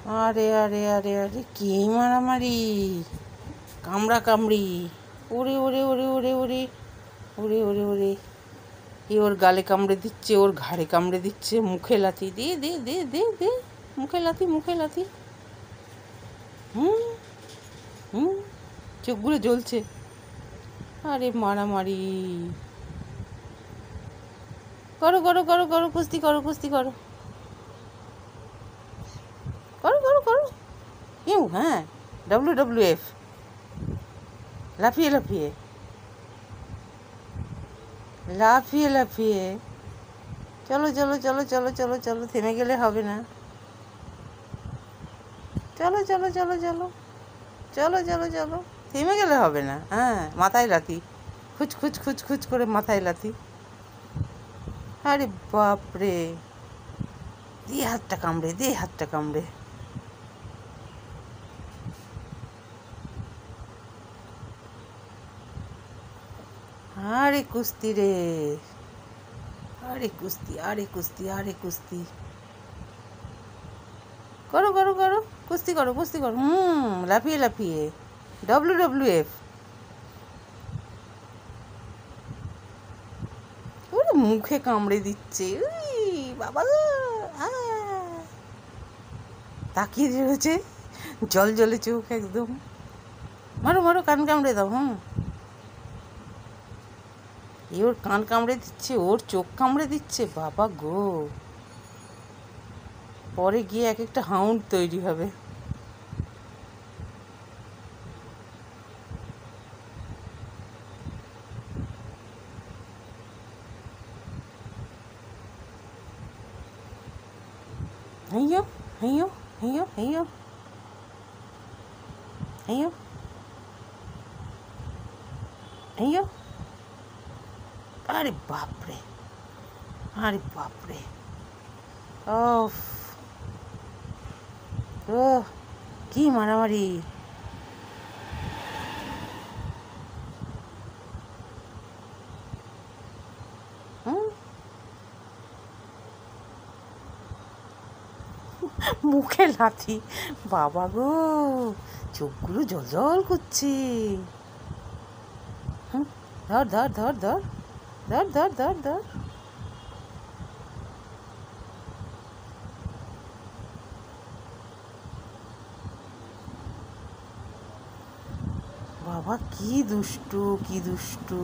আরে আরে আরে আরে কি মারামারি, কামড়া কামড়ি। ওরে ওরে ওরে ওরে ওরে ওরে ওরে ওরে এ ওর গালে কামড়ে দিচ্ছে, ওর ঘাড়ে কামড়ে দিচ্ছে, মুখে লাথি দে দে দে দে দে, মুখে লাথি মুখে লাথি। হুম হুম চোখগুলো জ্বলছে। আরে মারামারি। করো করো করো করো, কুস্তি করো কুস্তি করো করো করো করো। হ্যাঁ, WWF, লাফিয়ে লাফিয়ে লাফিয়ে লাফিয়ে। চলো চলো চলো চলো চলো চলো, থেমে গেলে হবে না। চলো চলো চলো চলো চলো চলো চলো, থেমে গেলে হবে না। হ্যাঁ, মাথায় লাথি, খুচ খুচ খুচ খুচ করে মাথায় লাথি। আরে বাপরে, দিয়ে হাতটা কামড়ে, দিয়ে হাতটা কামড়ে। আরে কুস্তি রে, আরে কুস্তি, আরে কুস্তি, আরে কুস্তি। করো করো করো, কুস্তি করো কুস্তি করো। লাফিয়ে লাফিয়ে, WWF। ওরে মুখে কামড়ে দিচ্ছে, উই বাবা। তাকিয়ে রয়েছে, জল জলে চোখ একদম। মারো মারো, কান কামড়ে দাও। এ ওর কান কামড়ে দিচ্ছে, ওর চোখ কামড়ে দিচ্ছে, বাবা গো। পরে গিয়ে এক একটা হাউন্ড তৈরি হবে। হেইয়ো হেইয়ো হেইয়ো হেইয়ো হেইয়ো হেইয়ো। আরে বাপরে, আরে বাপরে। ওফ, ও কি মারামারি। হুম, মুখে লাথি, বাবা গো, চোখগুলো জল জল করছে। ধর ধর ধর ধর ধর ধর ধর ধর। বাবা কি দুষ্টু, কি দুষ্টু।